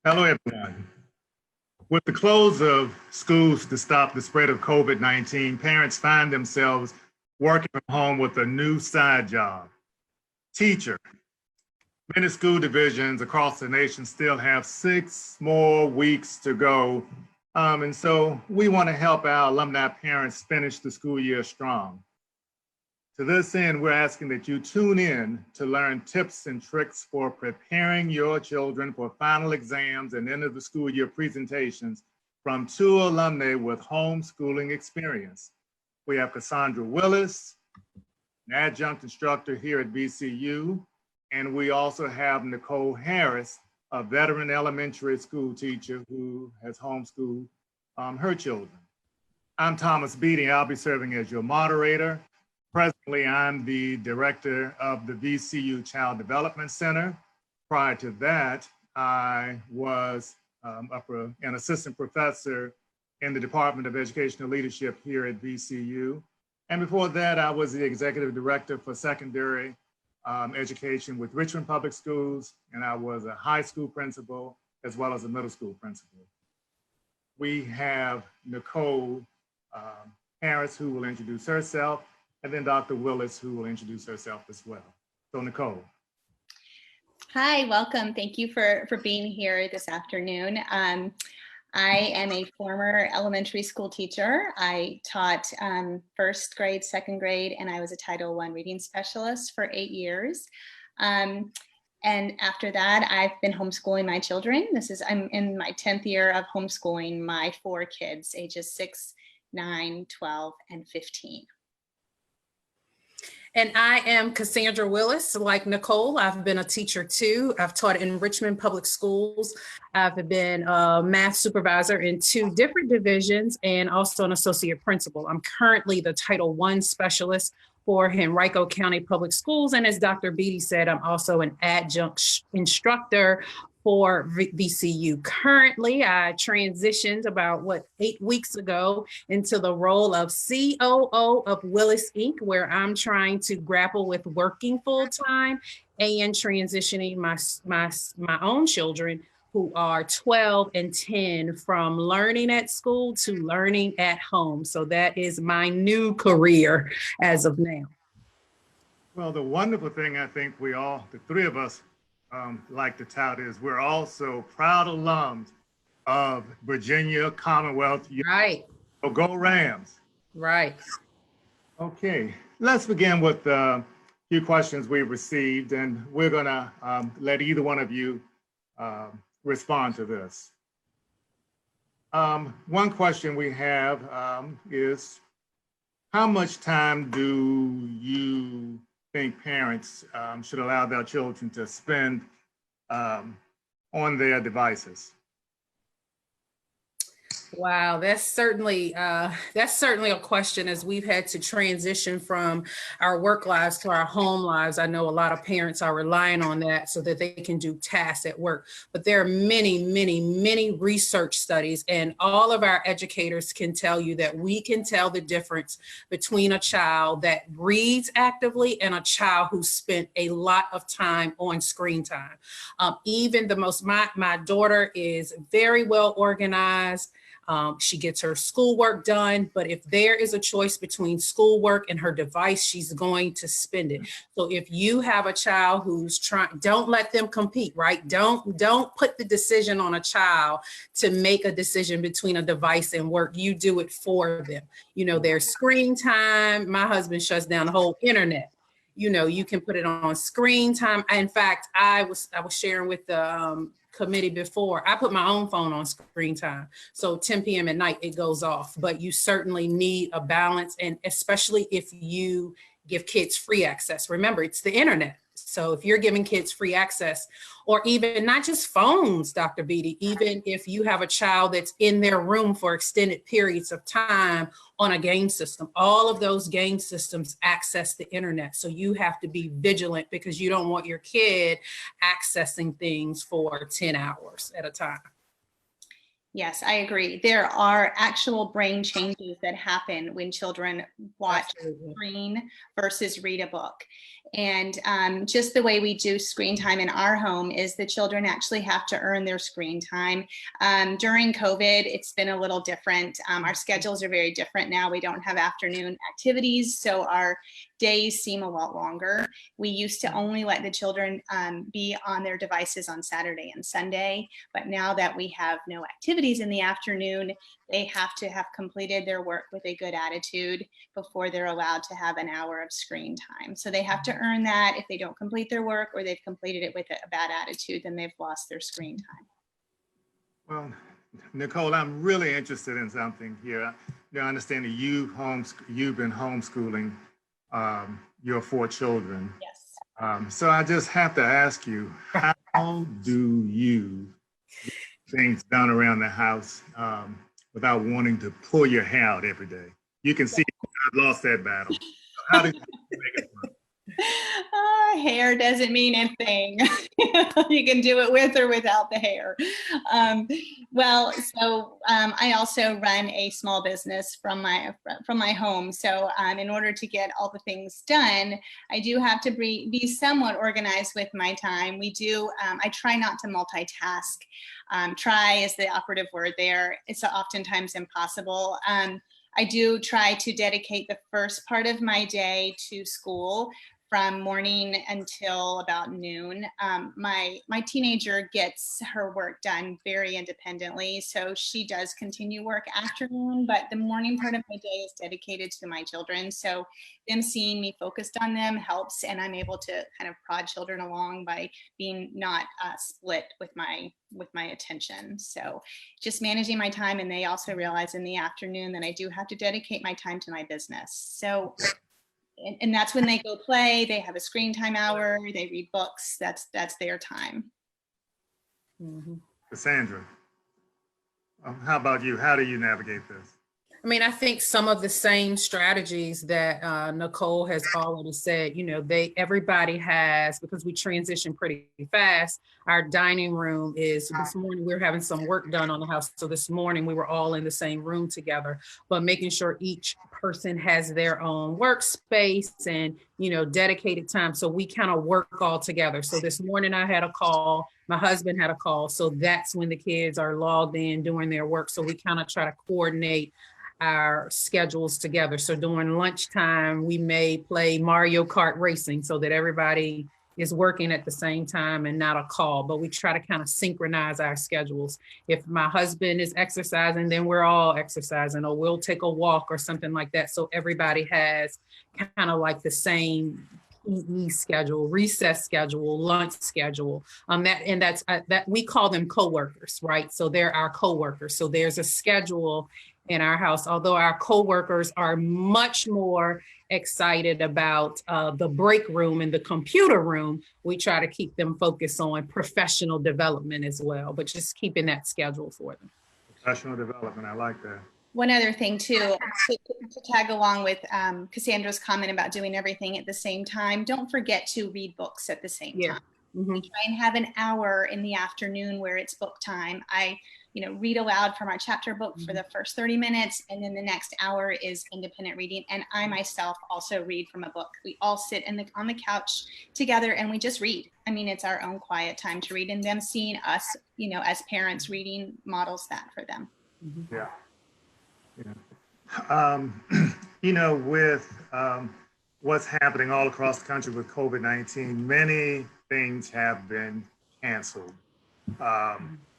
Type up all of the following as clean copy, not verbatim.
Hello, everyone. With the close of schools to stop the spread of COVID-19, parents find themselves working from home with a new side job, teacher. Many school divisions across the nation still have 6 more weeks to go. And so we want to help our alumni parents finish the school year strong. To this end, we're asking that you tune in to learn tips and tricks for preparing your children for final exams and end of the school year presentations from 2 alumnae with homeschooling experience. We have Cassandra Willis, an adjunct instructor here at VCU, and we also have Nicole Harris, a veteran elementary school teacher who has homeschooled her children. I'm Thomas Beatty. I'll be serving as your moderator. Presently, I'm the director of the VCU Child Development Center. Prior to that, I was an assistant professor in the Department of Educational Leadership here at VCU. And before that, I was the executive director for secondary education with Richmond Public Schools, and I was a high school principal as well as a middle school principal. We have Nicole Harris, who will introduce herself, and then Dr. Willis, who will introduce herself as well. So Nicole. Hi, welcome. Thank you for being here this afternoon. I am a former elementary school teacher. I taught first grade, second grade, and I was a Title I reading specialist for 8 years. And after that, I've been homeschooling my children. I'm in my 10th year of homeschooling my 4 kids, ages 6, 9, 12, and 15. And I am Cassandra Willis. Like Nicole, I've been a teacher too. I've taught in Richmond Public Schools. I've been a math supervisor in 2 different divisions and also an associate principal. I'm currently the Title I specialist for Henrico County Public Schools. And as Dr. Beatty said, I'm also an adjunct instructor for VCU. Currently, I transitioned about 8 weeks ago into the role of COO of Willis Inc., where I'm trying to grapple with working full-time and transitioning my own children who are 12 and 10 from learning at school to learning at home. So that is my new career as of now. Well, the wonderful thing I think the 3 of us, like to tout is we're also proud alums of Virginia Commonwealth University. Right. So go Rams. Right. Okay, let's begin with a few questions we received, and we're gonna let either one of you respond to this. One question we have is, how much time do you think parents should allow their children to spend on their devices? Wow, that's certainly a question as we've had to transition from our work lives to our home lives. I know a lot of parents are relying on that so that they can do tasks at work, but there are many, many, many research studies, and all of our educators can tell you that we can tell the difference between a child that reads actively and a child who spent a lot of time on screen time. My daughter is very well organized. She gets her schoolwork done, but if there is a choice between schoolwork and her device, she's going to spend it. So if you have a child who's don't let them compete, right? Don't put the decision on a child to make a decision between a device and work. You do it for them. There's screen time. My husband shuts down the whole internet. You can put it on screen time. In fact, I was sharing with the committee before, I put my own phone on screen time. So 10 p.m. at night, it goes off, but you certainly need a balance. And especially if you give kids free access, remember it's the internet. So if you're giving kids free access, or even not just phones, Dr. Beatty, even if you have a child that's in their room for extended periods of time on a game system, all of those game systems access the internet. So you have to be vigilant because you don't want your kid accessing things for 10 hours at a time. Yes, I agree. There are actual brain changes that happen when children watch a screen versus read a book. And just the way we do screen time in our home is the children actually have to earn their screen time. During COVID, it's been a little different. Our schedules are very different now. We don't have afternoon activities, so our days seem a lot longer. We used to only let the children be on their devices on Saturday and Sunday, but now that we have no activities in the afternoon, they have to have completed their work with a good attitude before they're allowed to have an hour of screen time. So they have to earn that. If they don't complete their work or they've completed it with a bad attitude, then they've lost their screen time. Well, Nicole, I'm really interested in something here. I understand that you've been homeschooling your 4 children. Yes. So I just have to ask you, how do you get things done around the house without wanting to pull your hair out every day? You can see I've lost that battle. How do you make it work? Hair doesn't mean a thing. You can do it with or without the hair. I also run a small business from my home. So in order to get all the things done, I do have to be somewhat organized with my time. I try not to multitask. Try is the operative word there. It's oftentimes impossible. I do try to dedicate the first part of my day to school from morning until about noon. My teenager gets her work done very independently, so she does continue work afternoon, but the morning part of my day is dedicated to my children. So them seeing me focused on them helps, and I'm able to kind of prod children along by being not split with my attention. So just managing my time, and they also realize in the afternoon that I do have to dedicate my time to my business. So and that's when they go play, they have a screen time hour, they read books, that's their time. Mm-hmm. Cassandra, how about you? How do you navigate this? I mean, I think some of the same strategies that Nicole has already said, everybody has, because we transition pretty fast. Our dining room is, this morning we were having some work done on the house. So this morning we were all in the same room together, but making sure each person has their own workspace and, dedicated time. So we kind of work all together. So this morning I had a call, my husband had a call. So that's when the kids are logged in doing their work. So we kind of try to coordinate our schedules together. So during lunchtime, we may play Mario Kart racing so that everybody is working at the same time and not a call, but we try to kind of synchronize our schedules. If my husband is exercising, then we're all exercising, or we'll take a walk or something like that. So everybody has kind of like the same PE schedule, recess schedule, lunch schedule. That we call them coworkers, right? So they're our coworkers. So there's a schedule in our house, although our coworkers are much more excited about the break room and the computer room. We try to keep them focused on professional development as well, but just keeping that schedule for them. Professional development, I like that. One other thing too, to tag along with Cassandra's comment about doing everything at the same time, don't forget to read books at the same time. Mm-hmm. We try and have an hour in the afternoon where it's book time. I read aloud from our chapter book for the first 30 minutes, and then the next hour is independent reading. And I myself also read from a book. We all sit on the couch together and we just read. I mean, it's our own quiet time to read, and them seeing us, as parents reading models that for them. Mm-hmm. Yeah. With what's happening all across the country with COVID-19, many things have been canceled.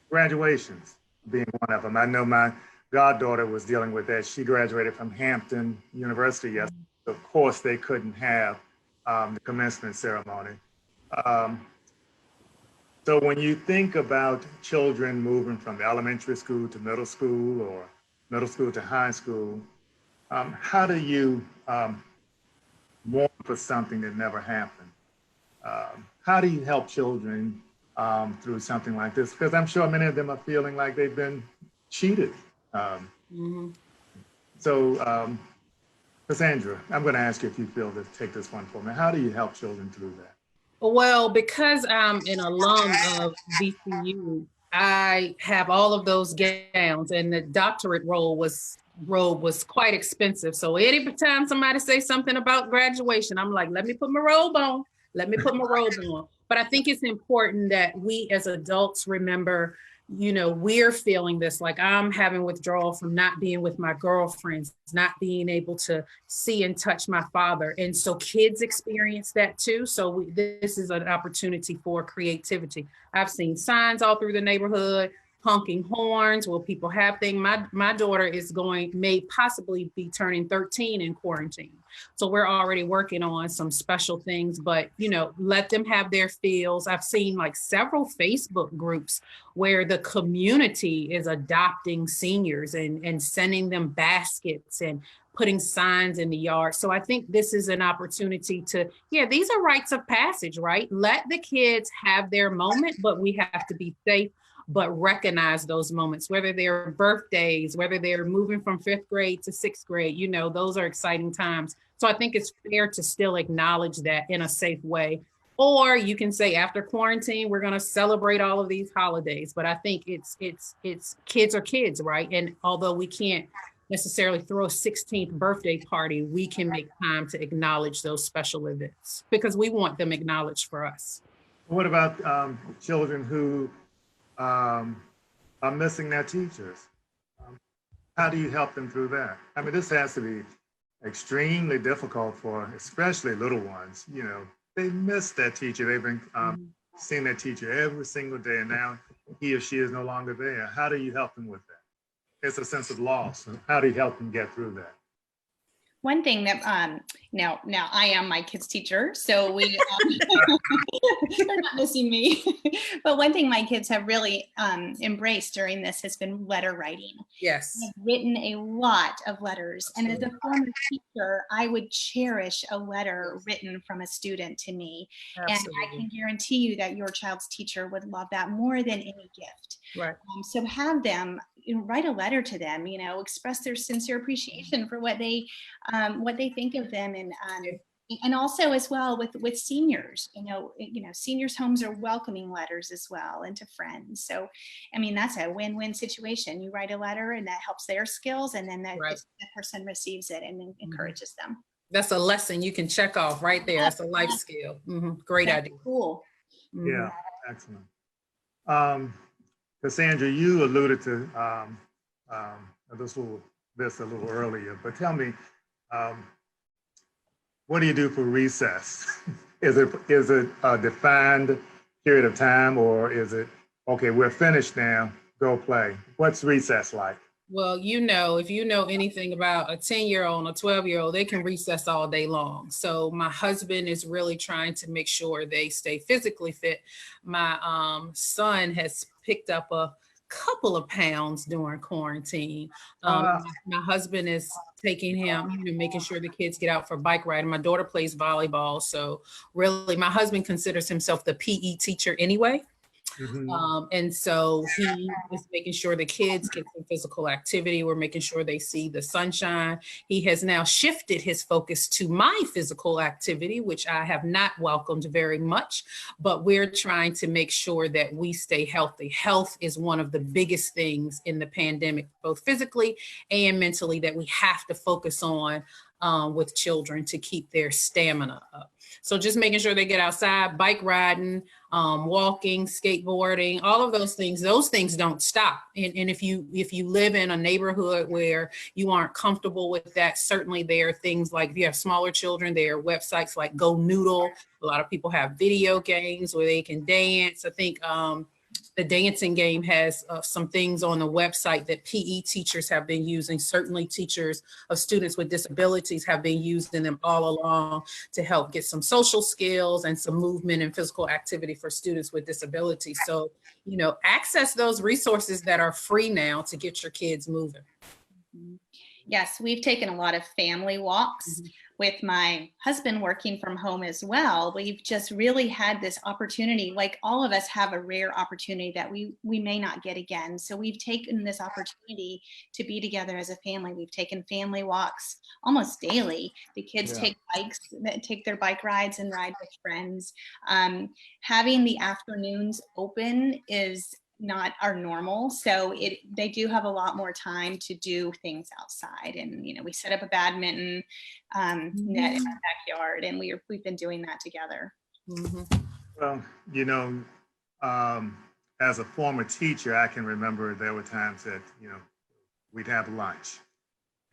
Graduations being one of them. I know my goddaughter was dealing with that. She graduated from Hampton University yesterday. Of course, they couldn't have the commencement ceremony. So when you think about children moving from elementary school to middle school or middle school to high school, how do you mourn for something that never happened? How do you help children through something like this? Because I'm sure many of them are feeling like they've been cheated. So, Cassandra, I'm going to ask you if you feel to take this one for me. How do you help children through that? Well, because I'm an alum of VCU, I have all of those gowns, and the doctorate role was robe was quite expensive. So anytime somebody say something about graduation, I'm like, let me put my robe on. Let me put my robe on. But I think it's important that we as adults remember, you know, we're feeling this, like I'm having withdrawal from not being with my girlfriends, not being able to see and touch my father. And so kids experience that too. So this is an opportunity for creativity. I've seen signs all through the neighborhood, honking horns. Will people have things? My daughter may possibly be turning 13 in quarantine. So we're already working on some special things, but you know, let them have their feels. I've seen like several Facebook groups where the community is adopting seniors and sending them baskets and putting signs in the yard. So I think this is an opportunity to, these are rites of passage, right? Let the kids have their moment, but we have to be safe, but recognize those moments, whether they're birthdays, whether they're moving from 5th grade to 6th grade, you know, those are exciting times. So I think it's fair to still acknowledge that in a safe way. Or you can say after quarantine, we're going to celebrate all of these holidays. But I think it's kids are kids, right? And although we can't necessarily throw a 16th birthday party, we can make time to acknowledge those special events because we want them acknowledged for us. What about children who are missing their teachers? How do you help them through that? I mean, this has to be extremely difficult for especially little ones. You know, they miss their teacher. They've been seeing their teacher every single day, and now he or she is no longer there. How do you help them with that? It's a sense of loss. How do you help them get through that? One thing that now I am my kids' teacher, so we they're not missing me. But one thing my kids have really embraced during this has been letter writing. Yes, I've written a lot of letters, and as a former teacher, I would cherish a letter written from a student to me. Absolutely. And I can guarantee you that your child's teacher would love that more than any gift. Right. So have them write a letter to them, you know, express their sincere appreciation for what they think of them, and also as well with seniors, you know, seniors' homes are welcoming letters as well, and to friends. So, I mean, that's a win-win situation. You write a letter, and that helps their skills, and then that person receives it and then encourages them. That's a lesson you can check off right there. That's a life skill. Great idea. Cool. Yeah, excellent. Cassandra, you alluded to this a little earlier, but tell me, what do you do for recess? Is it a defined period of time, or is it, okay, we're finished now, go play? What's recess like? Well, you know, if you know anything about a 10-year-old and a 12-year-old, they can recess all day long. So my husband is really trying to make sure they stay physically fit. My son has picked up a couple of pounds during quarantine. My husband is taking him, making sure the kids get out for bike riding. My daughter plays volleyball. So really, my husband considers himself the PE teacher anyway. And so he is making sure the kids get some physical activity. We're making sure they see the sunshine. He has now shifted his focus to my physical activity, which I have not welcomed very much, but we're trying to make sure that we stay healthy. Health is one of the biggest things in the pandemic, both physically and mentally, that we have to focus on with children to keep their stamina up. So just making sure they get outside, bike riding, walking, skateboarding, all of those things don't stop. And if you live in a neighborhood where you aren't comfortable with that, certainly there are things like, if you have smaller children, there are websites like Go Noodle. A lot of people have video games where they can dance. I think the dancing game has some things on the website that PE teachers have been using. Certainly teachers of students with disabilities have been using them all along to help get some social skills and some movement and physical activity for students with disabilities. So, access those resources that are free now to get your kids moving. Yes, we've taken a lot of family walks. With my husband working from home as well, we've just really had this opportunity, like all of us have a rare opportunity that we may not get again. So we've taken this opportunity to be together as a family. We've taken family walks almost daily. The kids take their bike rides and ride with friends. Having the afternoons open is not our normal. So they do have a lot more time to do things outside. And, we set up a badminton net in our backyard, and we've been doing that together. Well, as a former teacher, I can remember there were times that, we'd have lunch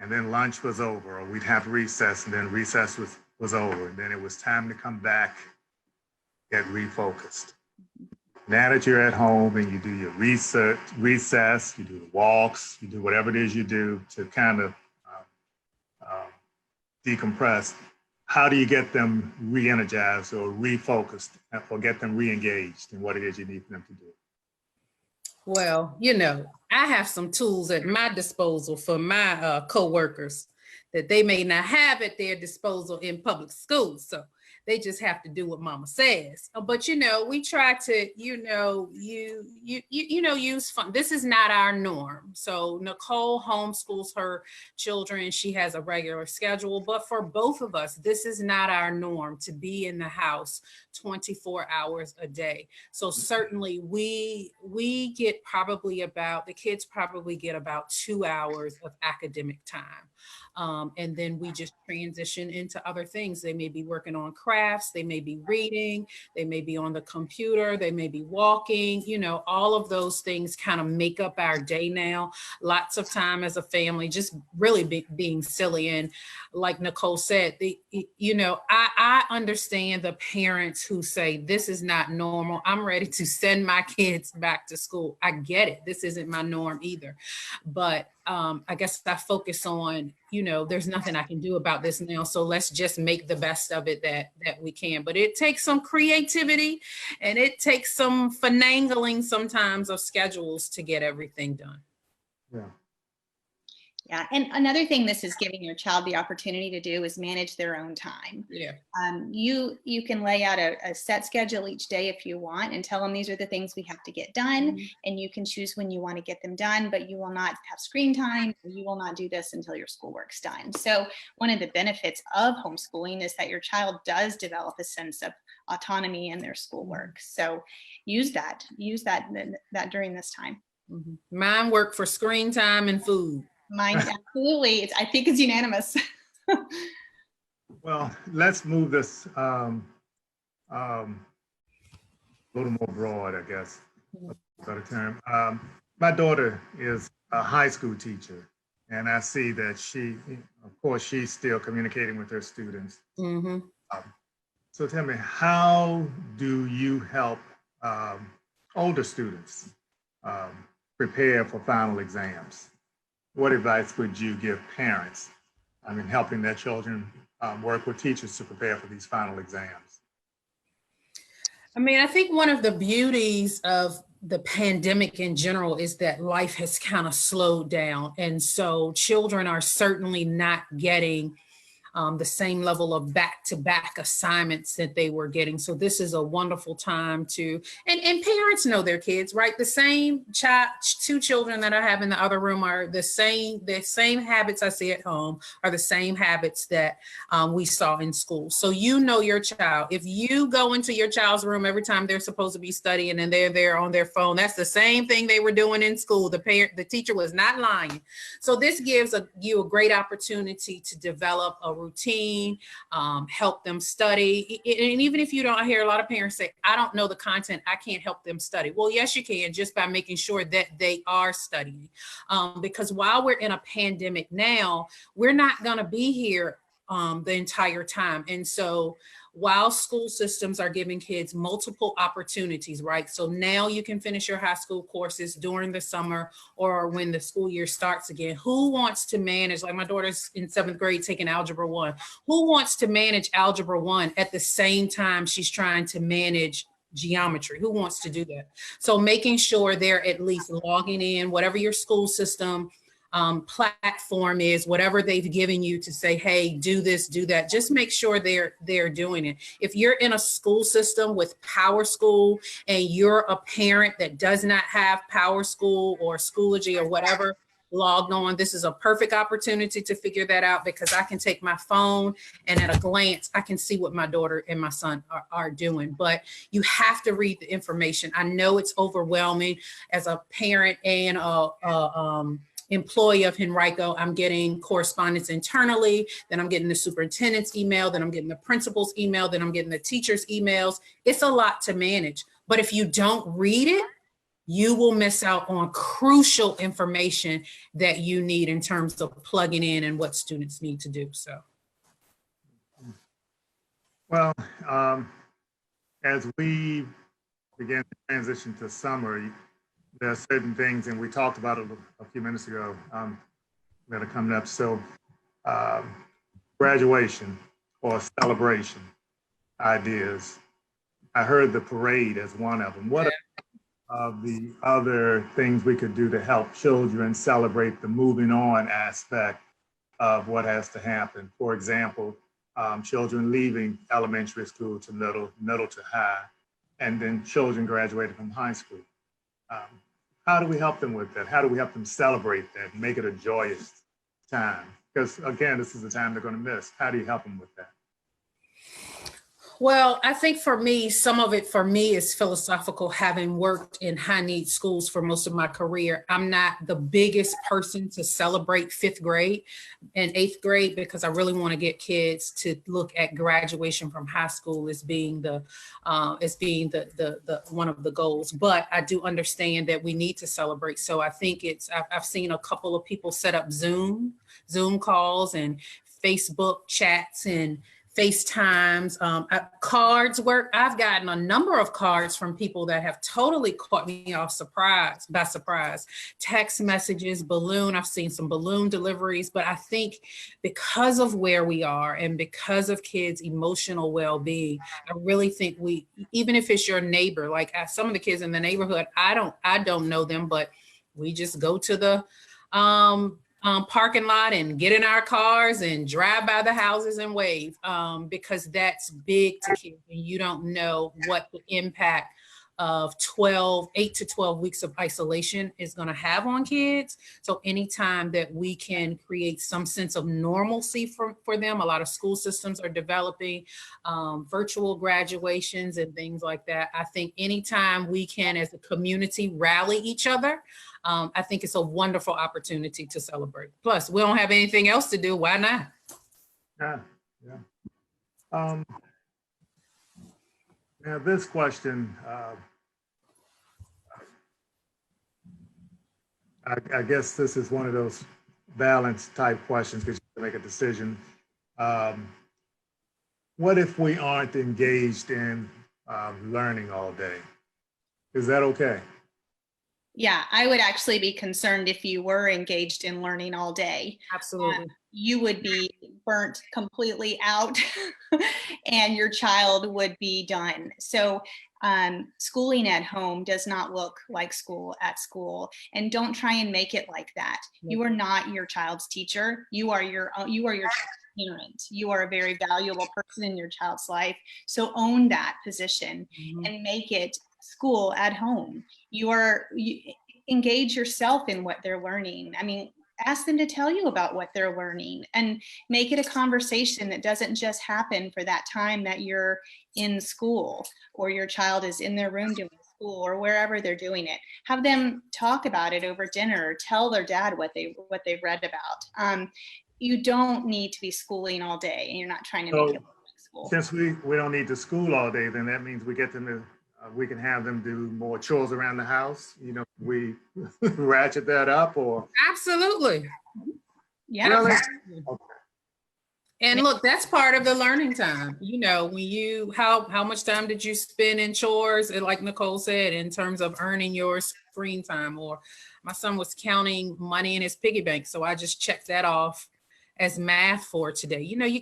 and then lunch was over, or we'd have recess and then recess was over. And then it was time to come back, get refocused. Now that you're at home and you do your recess, you do the walks, you do whatever it is you do to kind of decompress, how do you get them re-energized or refocused or get them re-engaged in what it is you need them to do? Well, I have some tools at my disposal for my co-workers that they may not have at their disposal in public schools. So they just have to do what mama says. But, we try to, use fun. This is not our norm. So Nicole homeschools her children. She has a regular schedule, but for both of us, this is not our norm to be in the house 24 hours a day. So certainly we get the kids probably get about 2 hours of academic time. And then we just transition into other things. They may be working on crafts, they may be reading, they may be on the computer, they may be walking, all of those things kind of make up our day now. Lots of time as a family, just really being silly. And like Nicole said, I understand the parents who say, this is not normal. I'm ready to send my kids back to school. I get it. This isn't my norm either. But I guess I focus on, there's nothing I can do about this now. So let's just make the best of it that we can. But it takes some creativity and it takes some finagling sometimes of schedules to get everything done. Yeah. Yeah, and another thing this is giving your child the opportunity to do is manage their own time. Yeah. You can lay out a set schedule each day if you want and tell them these are the things we have to get done, and you can choose when you want to get them done, but you will not have screen time, or you will not do this until your schoolwork's done. So one of the benefits of homeschooling is that your child does develop a sense of autonomy in their schoolwork. So use that during this time. Mine work for screen time and food. Mine, absolutely. I think it's unanimous. Well, let's move this a little more broad, I guess, better term. My daughter is a high school teacher, and I see that she's still communicating with her students. So tell me, how do you help older students prepare for final exams? What advice would you give parents in helping their children work with teachers to prepare for these final exams? I think one of the beauties of the pandemic in general is that life has kind of slowed down. And so children are certainly not getting the same level of back-to-back assignments that they were getting. So this is a wonderful time to, and parents know their kids, right? The same two children that I have in the other room are the same habits I see at home are the same habits that we saw in school. So your child. If you go into your child's room every time they're supposed to be studying and they're there on their phone, that's the same thing they were doing in school. The teacher was not lying. So this gives you a great opportunity to develop a routine, help them study. And even if you don't, I hear a lot of parents say, I don't know the content, I can't help them study. Well, yes, you can, just by making sure that they are studying. Because while we're in a pandemic now, we're not going to be here the entire time. And so while school systems are giving kids multiple opportunities, right? So now you can finish your high school courses during the summer or when the school year starts again. Who wants to manage, like my daughter's in 7th grade taking Algebra 1. Who wants to manage Algebra 1 at the same time she's trying to manage geometry? Who wants to do that? So making sure they're at least logging in, whatever your school system platform is, whatever they've given you to say, hey, do this, do that, just make sure they're doing it. If you're in a school system with Power School and you're a parent that does not have Power School or Schoology or whatever, logged on. This is a perfect opportunity to figure that out because I can take my phone and at a glance, I can see what my daughter and my son are doing. But you have to read the information. I know it's overwhelming as a parent and employee of Henrico. I'm getting correspondence internally, then I'm getting the superintendent's email, then I'm getting the principal's email, then I'm getting the teacher's emails. It's a lot to manage. But if you don't read it, you will miss out on crucial information that you need in terms of plugging in and what students need to do. So, Well, as we begin to transition to summer, there are certain things, and we talked about it a few minutes ago, that are coming up. So graduation or celebration ideas. I heard the parade as one of them. What are the other things we could do to help children celebrate the moving on aspect of what has to happen? For example, children leaving elementary school to middle to high, and then children graduating from high school. How do we help them with that? How do we help them celebrate that, make it a joyous time? Because again, this is the time they're going to miss. How do you help them with that? Well, I think for me, some of it for me is philosophical. Having worked in high need schools for most of my career, I'm not the biggest person to celebrate fifth grade and eighth grade because I really want to get kids to look at graduation from high school as being the one of the goals. But I do understand that we need to celebrate. So I think I've seen a couple of people set up Zoom calls and Facebook chats and FaceTimes, cards work. I've gotten a number of cards from people that have totally caught me by surprise. Text messages, balloon. I've seen some balloon deliveries, but I think because of where we are and because of kids' emotional well-being, I really think even if it's your neighbor, like some of the kids in the neighborhood, I don't know them, but we just go to the parking lot and get in our cars and drive by the houses and wave because that's big to kids and you don't know what the impact of 8 to 12 weeks of isolation is going to have on kids. So anytime that we can create some sense of normalcy for them, a lot of school systems are developing virtual graduations and things like that. I think anytime we can as a community rally each other, I think it's a wonderful opportunity to celebrate. Plus, we don't have anything else to do. Why not? Yeah. Now, this question, I guess this is one of those balance type questions because you have to make a decision. What if we aren't engaged in learning all day? Is that okay? Yeah, I would actually be concerned if you were engaged in learning all day. Absolutely. You would be burnt completely out and your child would be done. So schooling at home does not look like school at school, and don't try and make it like that. You are not your child's teacher. You are your child's parent. You are a very valuable person in your child's life. So own that position and make it school at home. You engage yourself in what they're learning. I mean, ask them to tell you about what they're learning and make it a conversation that doesn't just happen for that time that you're in school or your child is in their room doing school or wherever they're doing it. Have them talk about it over dinner, tell their dad what they've read about. You don't need to be schooling all day and you're not trying to make it look like school. Since we don't need to school all day, then that means we get them to we can have them do more chores around the house. You know, we ratchet that up or. Absolutely. Yeah. Really? Okay. And look, that's part of the learning time. You know, when how much time did you spend in chores? And like Nicole said, in terms of earning your screen time, or my son was counting money in his piggy bank. So I just checked that off as math for today. You know, you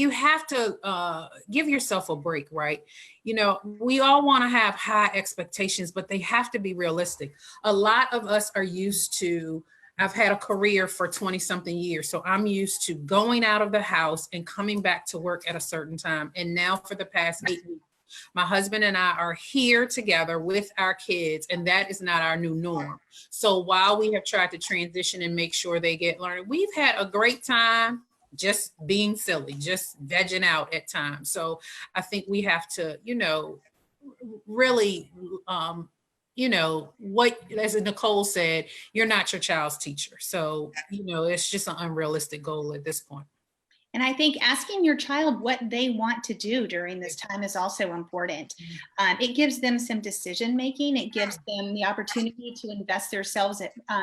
have to give yourself a break, right? You know, we all want to have high expectations, but they have to be realistic. A lot of us are used to, I've had a career for 20 something years. So I'm used to going out of the house and coming back to work at a certain time. And now for the past 8 weeks, My husband and I are here together with our kids, and that is not our new norm. So while we have tried to transition and make sure they get learning, we've had a great time just being silly, just vegging out at times. So I think we have to, really, what, as Nicole said, you're not your child's teacher. So, it's just an unrealistic goal at this point. And I think asking your child what they want to do during this time is also important. It gives them some decision making. It gives them the opportunity to invest themselves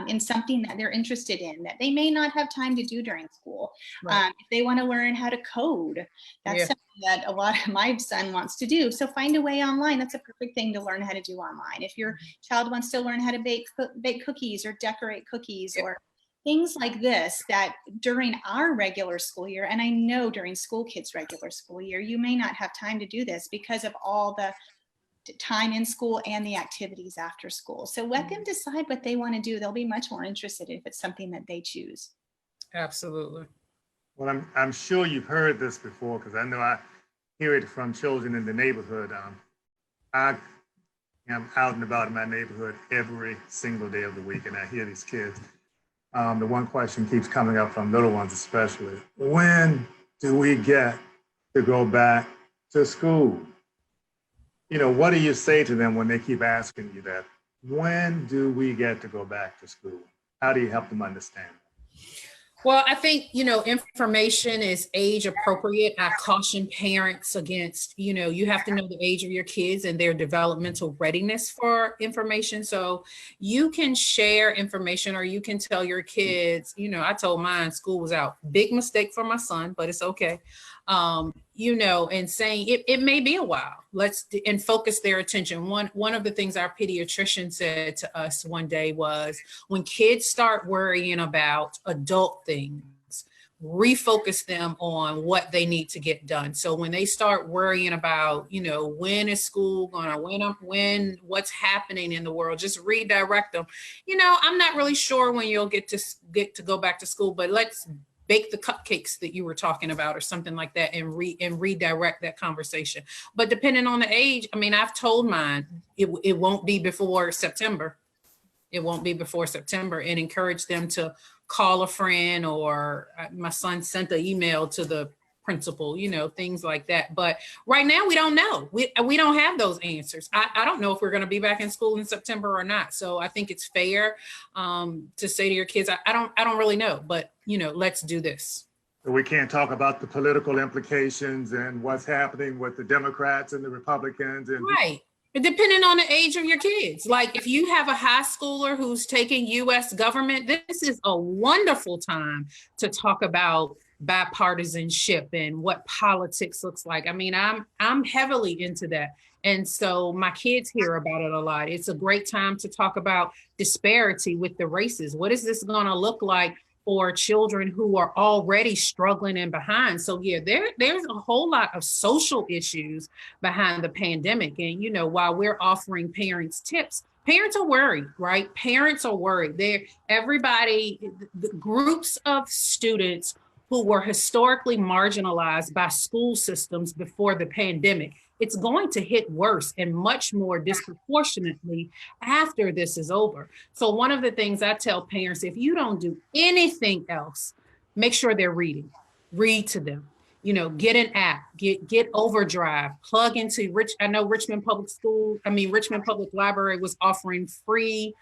in something that they're interested in that they may not have time to do during school. Right. If they want to learn how to code, that's something that a lot of my son wants to do. So find a way online. That's a perfect thing to learn how to do online. If your child wants to learn how to bake cookies or decorate cookies or things like this, that during our regular school year, and I know during school kids' regular school year, you may not have time to do this because of all the time in school and the activities after school. So let them decide what they want to do. They'll be much more interested if it's something that they choose. Absolutely. Well, I'm sure you've heard this before, because I know I hear it from children in the neighborhood. I am out and about in my neighborhood every single day of the week, and I hear these kids. The one question keeps coming up from little ones especially: when do we get to go back to school? What do you say to them when they keep asking you that? When do we get to go back to school? How do you help them understand? Well, I think, information is age appropriate. I caution parents against, you have to know the age of your kids and their developmental readiness for information. So you can share information, or you can tell your kids, I told mine school was out. Big mistake for my son, but it's okay. And saying it may be a while. And focus their attention. One of the things our pediatrician said to us one day was, when kids start worrying about adult things, refocus them on what they need to get done. So when they start worrying about, when is school gonna, what's happening in the world, just redirect them. I'm not really sure when you'll get to go back to school, but let's bake the cupcakes that you were talking about or something like that, and redirect that conversation. But depending on the age, I've told mine, it won't be before September. It won't be before September, and encourage them to call a friend, or my son sent an email to the principal, things like that. But right now we don't know. We don't have those answers. I don't know if we're going to be back in school in September or not. So I think it's fair to say to your kids, I don't really know, but let's do this. We can't talk about the political implications and what's happening with the Democrats and the Republicans. Right. Depending on the age of your kids. Like if you have a high schooler who's taking U.S. government, this is a wonderful time to talk about bipartisanship and what politics looks like. I'm heavily into that. And so my kids hear about it a lot. It's a great time to talk about disparity with the races. What is this going to look like for children who are already struggling and behind? So yeah, there's a whole lot of social issues behind the pandemic. And while we're offering parents tips, parents are worried, right? Parents are worried. The groups of students who were historically marginalized by school systems before the pandemic, it's going to hit worse and much more disproportionately after this is over. So one of the things I tell parents, if you don't do anything else, make sure they're reading. Read to them. Get an app, get Overdrive, plug into I know Richmond Public Library was offering free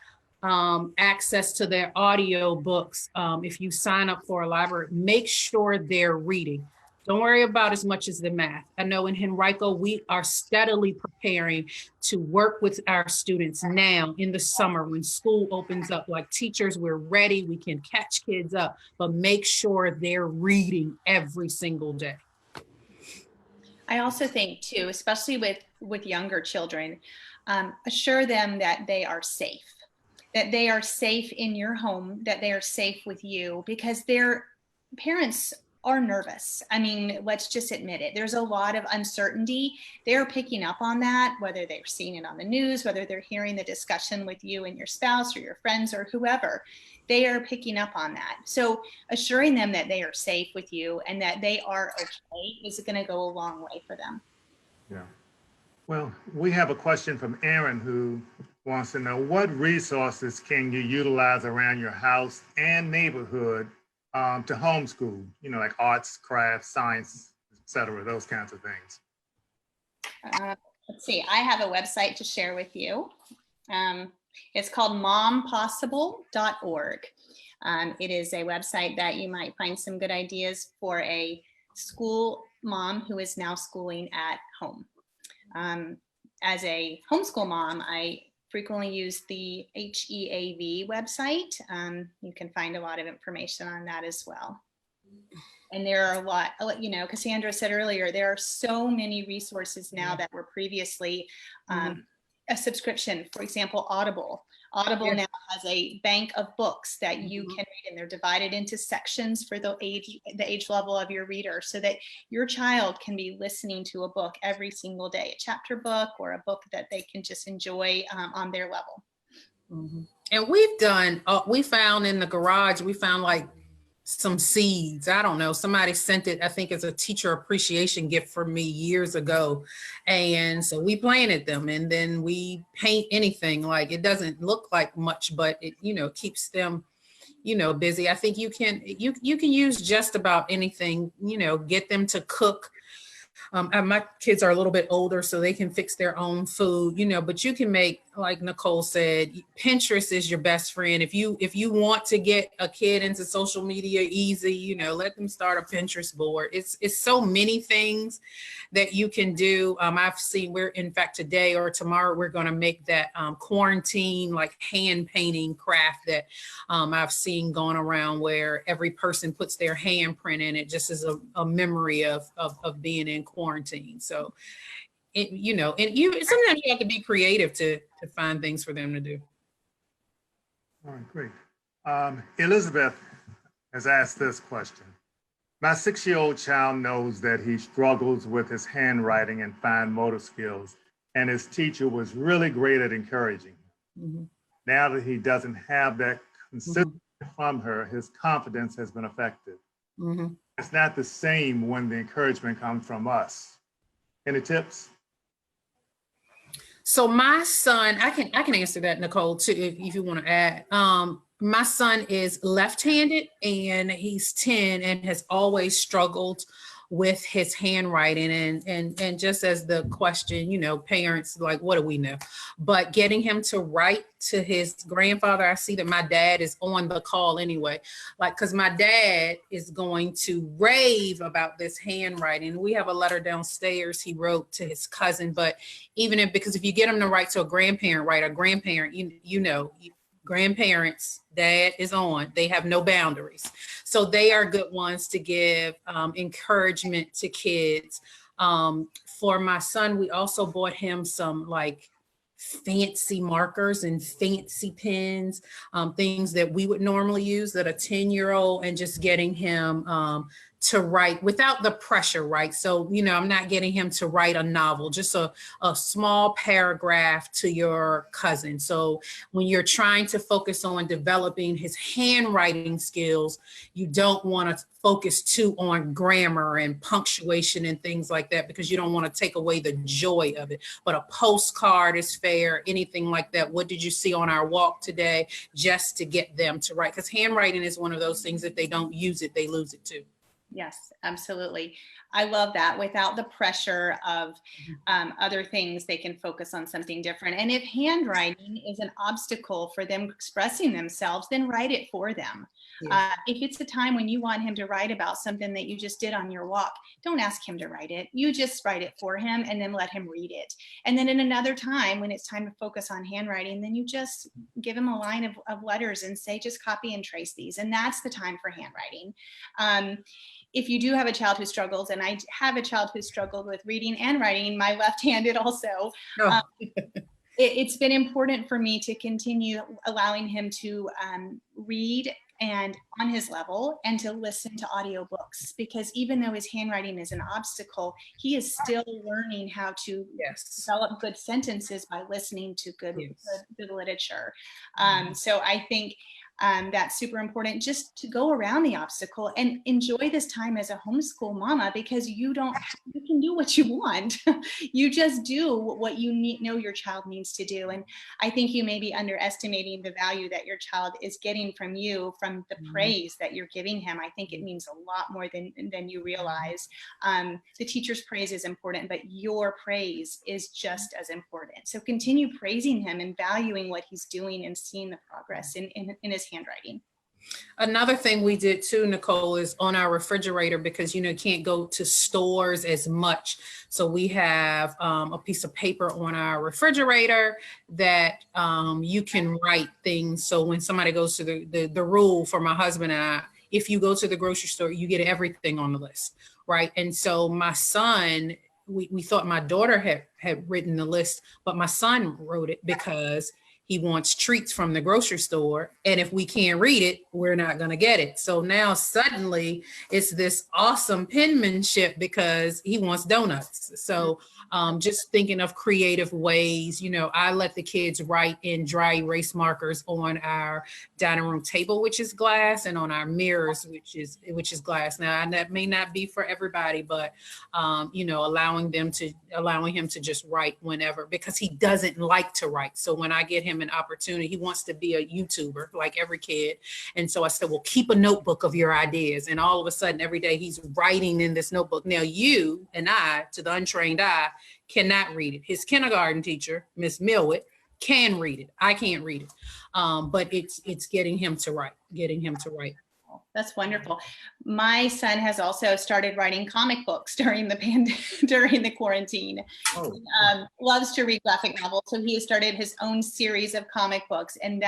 access to their audio books. If you sign up for a library, make sure they're reading. Don't worry about as much as the math. I know in Henrico, we are steadily preparing to work with our students now in the summer when school opens up. Like teachers, we're ready. We can catch kids up, but make sure they're reading every single day. I also think too, especially with younger children, assure them that they are safe. That they are safe in your home, that they are safe with you, because their parents are nervous. Let's just admit it. There's a lot of uncertainty. They're picking up on that, whether they're seeing it on the news, whether they're hearing the discussion with you and your spouse or your friends or whoever. They are picking up on that. So assuring them that they are safe with you and that they are okay is going to go a long way for them. Yeah. Well, we have a question from Aaron who wants to know, what resources can you utilize around your house and neighborhood to homeschool? You know, like arts, crafts, science, etc., those kinds of things. Let's see, I have a website to share with you. It's called mompossible.org. It is a website that you might find some good ideas for a school mom who is now schooling at home. As a homeschool mom, I frequently use the HEAV website. You can find a lot of information on that as well. And there are a lot, you know, Cassandra said earlier, there are so many resources now that were previously a subscription. For example, Audible. Audible now has a bank of books that you can read, and they're divided into sections for the age level of your reader, so that your child can be listening to a book every single day, a chapter book or a book that they can just enjoy on their level. And we've done, we found in the garage, we found like some seeds. I don't know. Somebody sent it, I think, as a teacher appreciation gift for me years ago. And so we planted them, and then we paint anything. Like, it doesn't look like much, but it, you know, keeps them, you know, busy. I think you can use just about anything, you know, get them to cook. And my kids are a little bit older, so they can fix their own food, you know, but you can make, like Nicole said, Pinterest is your best friend. If you want to get a kid into social media easy, you know, let them start a Pinterest board. It's so many things that you can do. I've seen, in fact, today or tomorrow, we're going to make that quarantine, like hand painting craft that I've seen going around, where every person puts their handprint in it, just as a memory of being in quarantine. So, you know, and sometimes you have to be creative to find things for them to do. All right, great. Elizabeth has asked this question. My 6-year-old child knows that he struggles with his handwriting and fine motor skills, and his teacher was really great at encouraging him. Now that he doesn't have that consistency from her, his confidence has been affected. It's not the same when the encouragement comes from us. Any tips? So my son, I can answer that, Nicole, too, if you want to add. My son is left-handed, and he's 10 and has always struggled with his handwriting. And just as the question, you know, parents, like, what do we know? But getting him to write to his grandfather, I see that my dad is on the call anyway, like, because my dad is going to rave about this handwriting. We have a letter downstairs he wrote to his cousin, but because if you get him to write to a grandparent, right, a grandparent, you know, grandparents, dad is on, they have no boundaries. So they are good ones to give encouragement to kids. For my son, we also bought him some like fancy markers and fancy pens, things that we would normally use, that a 10-year-old, and just getting him to write without the pressure, right? So, you know, I'm not getting him to write a novel, just a small paragraph to your cousin. So when you're trying to focus on developing his handwriting skills, you don't want to focus too on grammar and punctuation and things like that, because you don't want to take away the joy of it. But a postcard is fair, anything like that. What did you see on our walk today? Just to get them to write, because handwriting is one of those things, if they don't use it, they lose it too. Yes, absolutely. I love that. Without the pressure of other things, they can focus on something different. And if handwriting is an obstacle for them expressing themselves, then write it for them. Yeah. If it's a time when you want him to write about something that you just did on your walk, don't ask him to write it. You just write it for him and then let him read it. And then in another time, when it's time to focus on handwriting, then you just give him a line of letters and say, just copy and trace these. And that's the time for handwriting. If you do have a child who struggles, and I have a child who struggled with reading and writing, my left-handed also, it's been important for me to continue allowing him to read and on his level, and to listen to audiobooks, because even though his handwriting is an obstacle, he is still learning how to develop good sentences by listening to good literature. So I think That's super important, just to go around the obstacle and enjoy this time as a homeschool mama, because you can do what you want. You just do what you know your child needs to do. And I think you may be underestimating the value that your child is getting from you, from the praise that you're giving him. I think it means a lot more than you realize. The teacher's praise is important, but your praise is just as important. So continue praising him and valuing what he's doing and seeing the progress in his handwriting. Another thing we did too, Nicole, is on our refrigerator, because you can't go to stores as much. So we have a piece of paper on our refrigerator that you can write things. So when somebody goes to the rule for my husband and I, if you go to the grocery store, you get everything on the list, right? And so my son, we thought my daughter had written the list, but my son wrote it because he wants treats from the grocery store. And if we can't read it, we're not going to get it. So now suddenly it's this awesome penmanship because he wants donuts. So just thinking of creative ways, I let the kids write in dry erase markers on our dining room table, which is glass, and on our mirrors, which is glass. Now, that may not be for everybody, but allowing him to just write whenever, because he doesn't like to write. So when I get him an opportunity, he wants to be a YouTuber like every kid. And so I said, well, keep a notebook of your ideas. And all of a sudden, every day he's writing in this notebook. Now you and I, to the untrained eye, cannot read it. His kindergarten teacher, Miss Millwood, can read it. I can't read it. But it's getting him to write. That's wonderful. My son has also started writing comic books during the quarantine. Loves to read graphic novels, so he has started his own series of comic books, and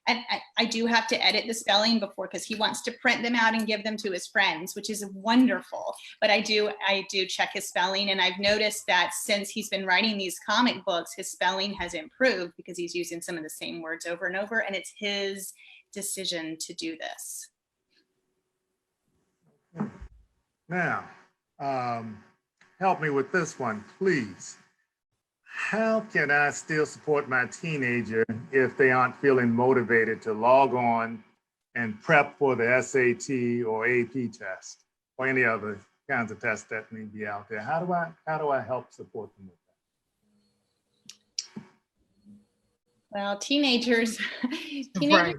I do have to edit the spelling before, because he wants to print them out and give them to his friends, which is wonderful. But I do check his spelling, and I've noticed that since he's been writing these comic books, his spelling has improved because he's using some of the same words over and over, and it's his decision to do this. Now, help me with this one, please. How can I still support my teenager if they aren't feeling motivated to log on and prep for the SAT or AP test or any other kinds of tests that may be out there? How do I help support them with that? Well, teenagers Right.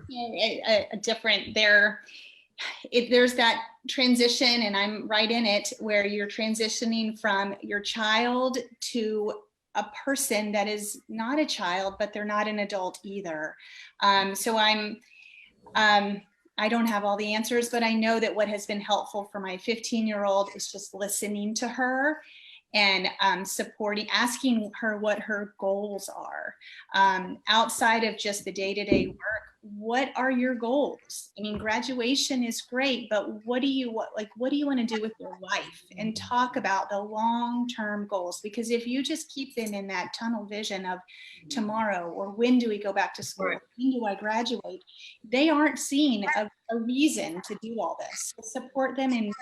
are different. There's that transition, and I'm right in it, where you're transitioning from your child to a person that is not a child, but they're not an adult either. So I don't have all the answers, but I know that what has been helpful for my 15-year-old is just listening to her and asking her what her goals are. Outside of just the day-to-day work, what are your goals? I mean, graduation is great, but what do you want to do with your life? And talk about the long-term goals, because if you just keep them in that tunnel vision of tomorrow, or when do we go back to school, Right. when do I graduate, they aren't seeing a reason to do all this. So support them in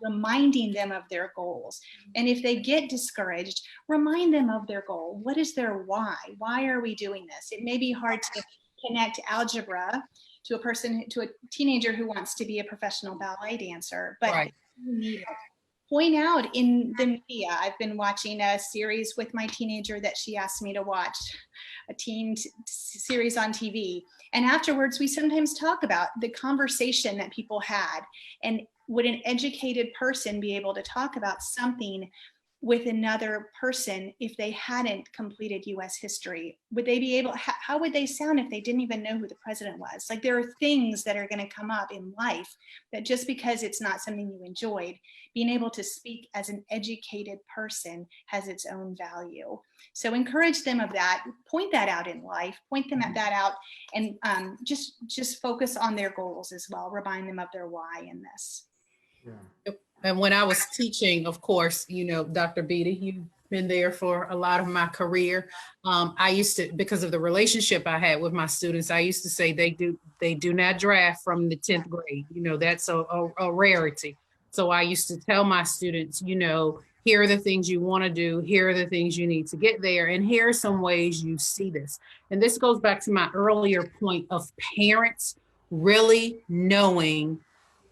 reminding them of their goals. And if they get discouraged, remind them of their goal. What is their why? Why are we doing this? It may be hard to connect algebra to a teenager who wants to be a professional ballet dancer, but Right. you need it. Point out in the media. I've been watching a series with my teenager that she asked me to watch, a teen series on TV. And afterwards, we sometimes talk about the conversation that people had, and would an educated person be able to talk about something with another person if they hadn't completed US history? Would they be able, how would they sound if they didn't even know who the president was? Like, there are things that are going to come up in life that, just because it's not something you enjoyed, being able to speak as an educated person has its own value. So encourage them of that, point that out in life, point them at that out, and just focus on their goals as well. Remind them of their why in this. Yeah. And when I was teaching, of course, Dr. Beatty, you've been there for a lot of my career. I used to, because of the relationship I had with my students, I used to say they do not draft from the 10th grade. That's a rarity. So I used to tell my students, here are the things you want to do. Here are the things you need to get there. And here are some ways you see this. And this goes back to my earlier point of parents really knowing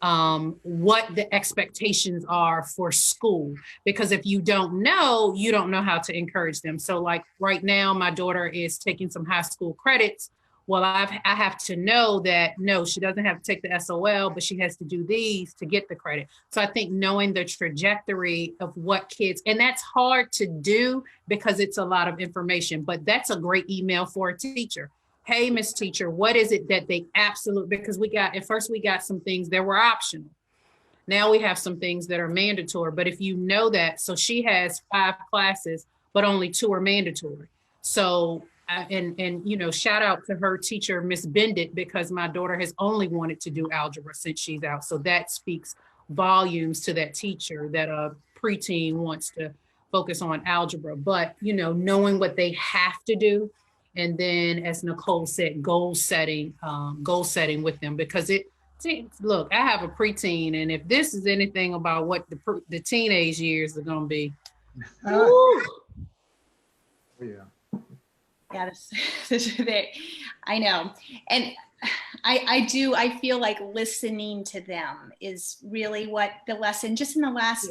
what the expectations are for school. Because if you don't know how to encourage them. So like right now, my daughter is taking some high school credits. Well, I have to know that, no, she doesn't have to take the SOL, but she has to do these to get the credit. So I think knowing the trajectory of what kids, and that's hard to do because it's a lot of information, but that's a great email for a teacher. Hey, Miss Teacher, what is it that they absolutely, because at first we got some things that were optional. Now we have some things that are mandatory, but if you know that, so she has 5 classes, but only 2 are mandatory. So, shout out to her teacher, Miss Bendit, because my daughter has only wanted to do algebra since she's out. So that speaks volumes to that teacher that a preteen wants to focus on algebra, but, knowing what they have to do. And then, as Nicole said, goal setting with them, because look, I have a preteen, and if this is anything about what the teenage years are going to be, Yeah. Yeah, I know. And I feel like listening to them is really what the lesson, just in the last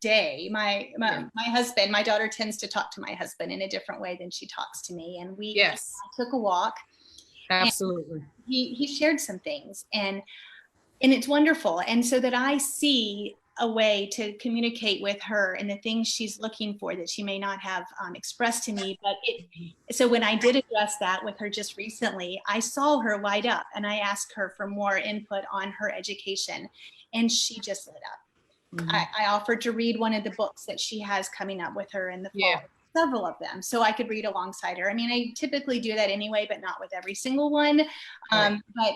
day, my husband, my daughter tends to talk to my husband in a different way than she talks to me. And we took a walk. Absolutely. He shared some things, and it's wonderful. And so that I see a way to communicate with her and the things she's looking for that she may not have expressed to me. But so when I did address that with her just recently, I saw her light up, and I asked her for more input on her education, and she just lit up. Mm-hmm. I offered to read one of the books that she has coming up with her in the fall, several of them, so I could read alongside her. I mean, I typically do that anyway, but not with every single one. But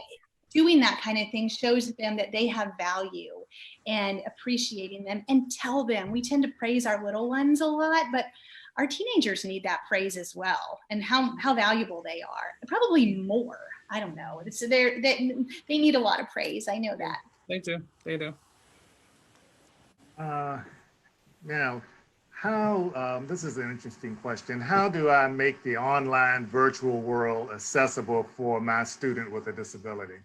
doing that kind of thing shows them that they have value, and appreciating them, and tell them. We tend to praise our little ones a lot, but our teenagers need that praise as well, and how valuable they are. Probably more. I don't know. They need a lot of praise. I know that. They do. Now, how, this is an interesting question. How do I make the online virtual world accessible for my student with a disability?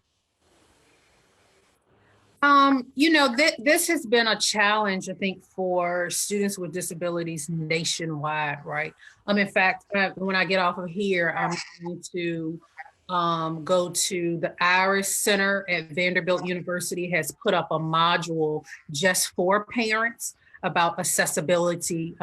This has been a challenge, I think, for students with disabilities nationwide, right? In fact, when I get off of here, I'm going to go to the I.R.S. Center at Vanderbilt University has put up a module just for parents about accessibility,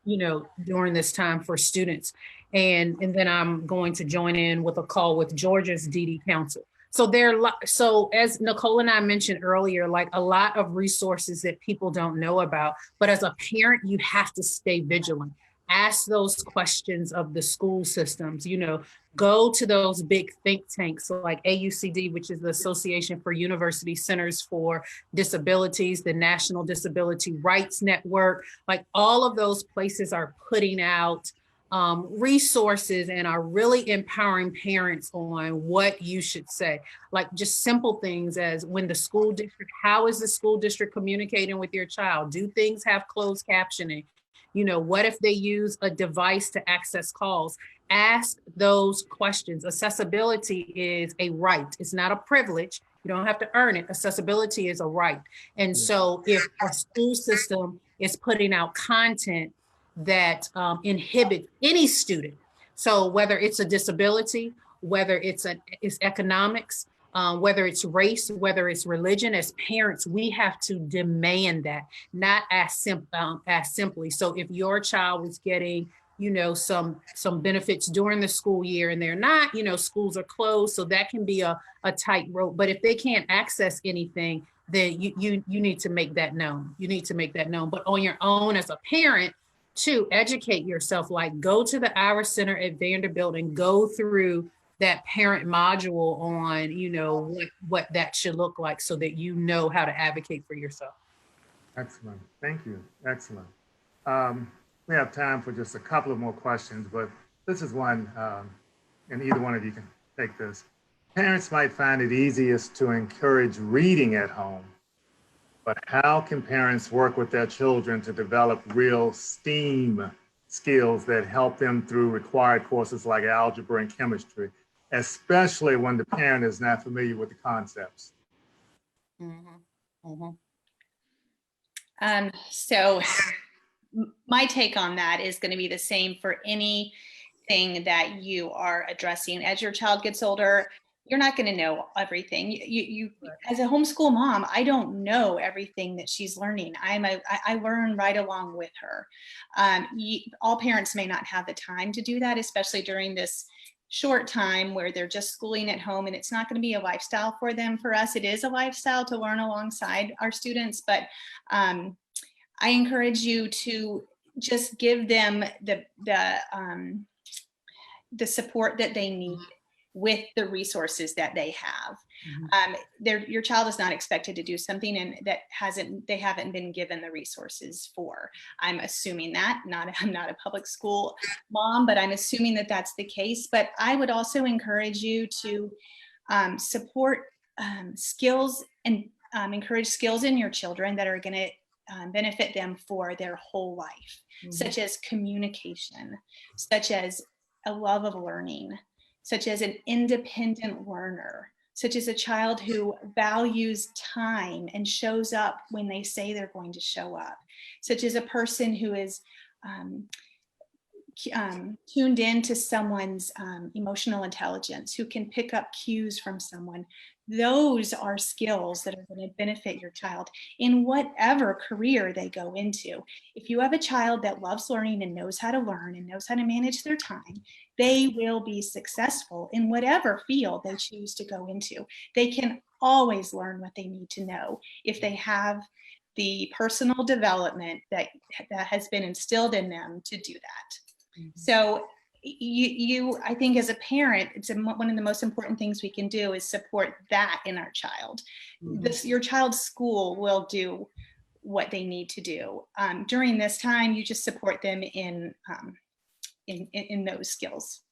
during this time for students. And then I'm going to join in with a call with Georgia's DD Council. So as Nicole and I mentioned earlier, like a lot of resources that people don't know about, but as a parent, you have to stay vigilant. Ask those questions of the school systems, go to those big think tanks like AUCD, which is the Association for University Centers for Disabilities, the National Disability Rights Network, like all of those places are putting out resources and are really empowering parents on what you should say. Like just simple things as when the school district, how is the school district communicating with your child? Do things have closed captioning? What if they use a device to access calls? Ask those questions. Accessibility is a right. It's not a privilege. You don't have to earn it. Accessibility is a right. And so if a school system is putting out content that inhibit any student, so whether it's a disability, whether it's economics, whether it's race, whether it's religion, as parents, we have to demand that, not as simply. So if your child was getting, some benefits during the school year and they're not, schools are closed, so that can be a tight rope. But if they can't access anything, then you need to make that known. But on your own as a parent, to educate yourself, like go to the I.R.S. Center at Vanderbilt and go through that parent module on, what that should look like so that you know how to advocate for yourself. Excellent. Thank you. Excellent. We have time for just a couple of more questions, but this is one, and either one of you can take this. Parents might find it easiest to encourage reading at home, but how can parents work with their children to develop real STEAM skills that help them through required courses like algebra and chemistry, especially when the parent is not familiar with the concepts? So my take on that is going to be the same for anything that you are addressing. As your child gets older, you're not going to know everything. You as a homeschool mom, I don't know everything that she's learning. I learn right along with her. All parents may not have the time to do that, especially during this short time where they're just schooling at home, and it's not going to be a lifestyle for them. For us, it is a lifestyle to learn alongside our students, but I encourage you to just give them the support that they need with the resources that they have. Your child is not expected to do something and that they haven't been given the resources for. I'm assuming that. I'm not a public school mom, but I'm assuming that that's the case. But I would also encourage you to support skills and encourage skills in your children that are going to benefit them for their whole life, such as communication, such as a love of learning, such as an independent learner, such as a child who values time and shows up when they say they're going to show up, such as a person who is tuned in to someone's emotional intelligence, who can pick up cues from someone. Those are skills that are going to benefit your child in whatever career they go into. If you have a child that loves learning and knows how to learn and knows how to manage their time, they will be successful in whatever field they choose to go into. They can always learn what they need to know if they have the personal development that has been instilled in them to do that. So I think as a parent, it's one of the most important things we can do is support that in our child. Your child's school will do what they need to do. During this time, you just support them in those skills.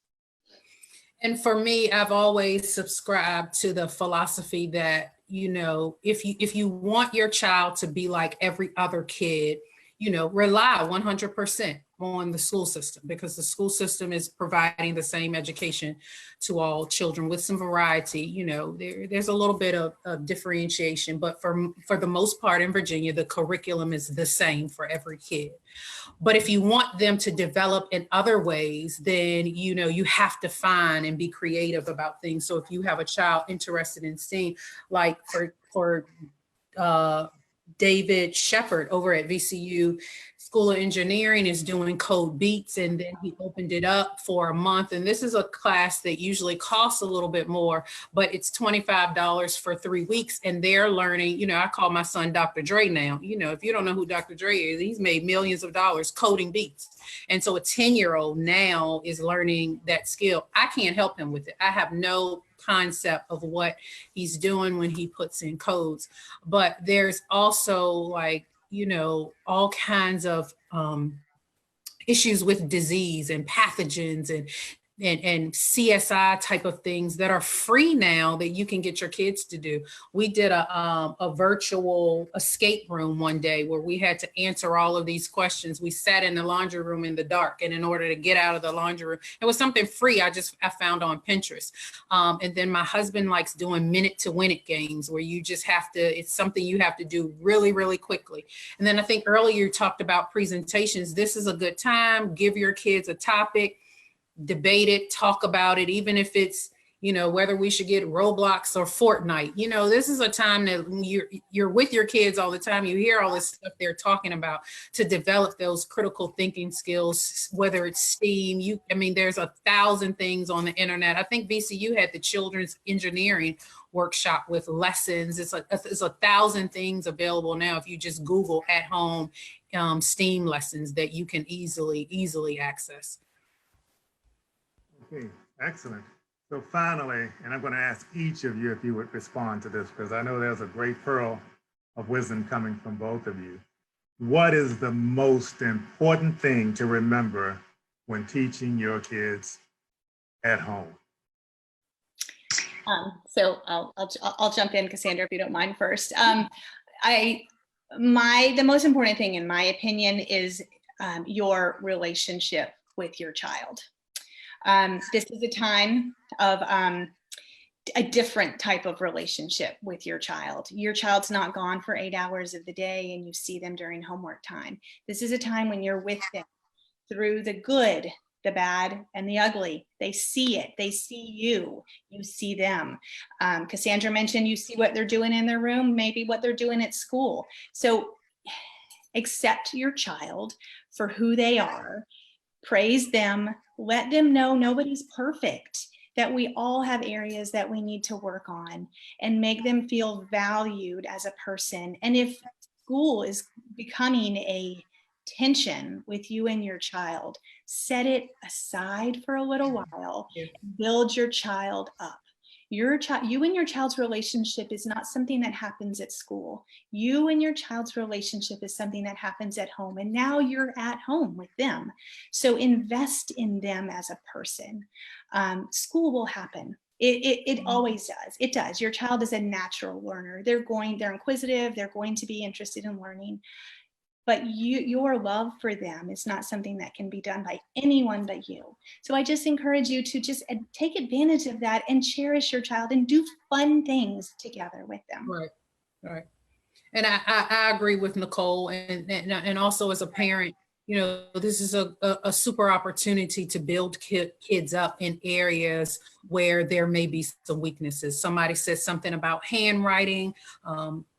And for me, I've always subscribed to the philosophy that, if you want your child to be like every other kid, rely 100% on the school system, because the school system is providing the same education to all children with some variety. There's a little bit of differentiation, but for the most part in Virginia, the curriculum is the same for every kid. But if you want them to develop in other ways, then, you have to find and be creative about things. So if you have a child interested in STEAM, like for David Shepard over at VCU School of Engineering is doing code beats, and then he opened it up for a month. And this is a class that usually costs a little bit more, but it's $25 for 3 weeks. And they're learning, I call my son Dr. Dre now. If you don't know who Dr. Dre is, he's made millions of dollars coding beats. And so a 10-year-old now is learning that skill. I can't help him with it. I have no concept of what he's doing when he puts in codes. But there's also all kinds of issues with disease and pathogens and CSI type of things that are free now that you can get your kids to do. We did a virtual escape room one day where we had to answer all of these questions. We sat in the laundry room in the dark, and in order to get out of the laundry room, it was something free I found on Pinterest. And then my husband likes doing minute to win it games where you just it's something you have to do really, really quickly. And then I think earlier you talked about presentations. This is a good time. Give your kids a topic, debate it, talk about it, even if it's, whether we should get Roblox or Fortnite. This is a time that you're with your kids all the time. You hear all this stuff they're talking about to develop those critical thinking skills, whether it's STEAM. There's 1,000 things on the internet. I think VCU had the children's engineering workshop with lessons. It's 1,000 things available now if you just Google at home STEAM lessons that you can easily access. Okay, excellent. So finally, and I'm going to ask each of you if you would respond to this, because I know there's a great pearl of wisdom coming from both of you. What is the most important thing to remember when teaching your kids at home? So I'll jump in, Cassandra, if you don't mind first. The most important thing, in my opinion, is your relationship with your child. This is a time of a different type of relationship with your child. Your child's not gone for 8 hours of the day and you see them during homework time. This is a time when you're with them through the good, the bad, and the ugly. They see it. They see you. You see them. Cassandra mentioned you see what they're doing in their room, maybe what they're doing at school. So accept your child for who they are. Praise them. Let them know nobody's perfect, that we all have areas that we need to work on, and make them feel valued as a person. And if school is becoming a tension with you and your child, set it aside for a little while, build your child up. You and your child's relationship is not something that happens at school. You and your child's relationship is something that happens at home, and now you're at home with them. So invest in them as a person. School will happen. It always does. It does. Your child is a natural learner. They're inquisitive. They're going to be interested in learning. But your love for them is not something that can be done by anyone but you. So I just encourage you to just take advantage of that and cherish your child and do fun things together with them. Right. And I agree with Nicole, and also as a parent, you know, this is a super opportunity to build kids up in areas where there may be some weaknesses. Somebody said something about handwriting,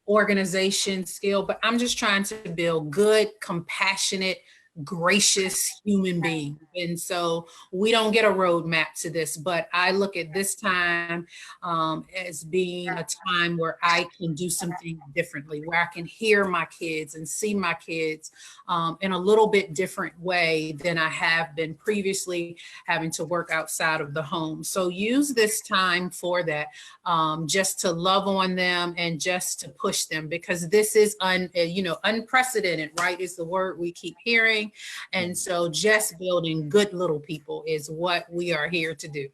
organization skill, but I'm just trying to build good, compassionate, gracious human being. And so we don't get a roadmap to this, but I look at this time as being a time where I can do something differently, where I can hear my kids and see my kids in a little bit different way than I have been previously, having to work outside of the home. So use this time for that, just to love on them and just to push them, because this is unprecedented, right? Is the word we keep hearing. And so just building good little people is what we are here to do.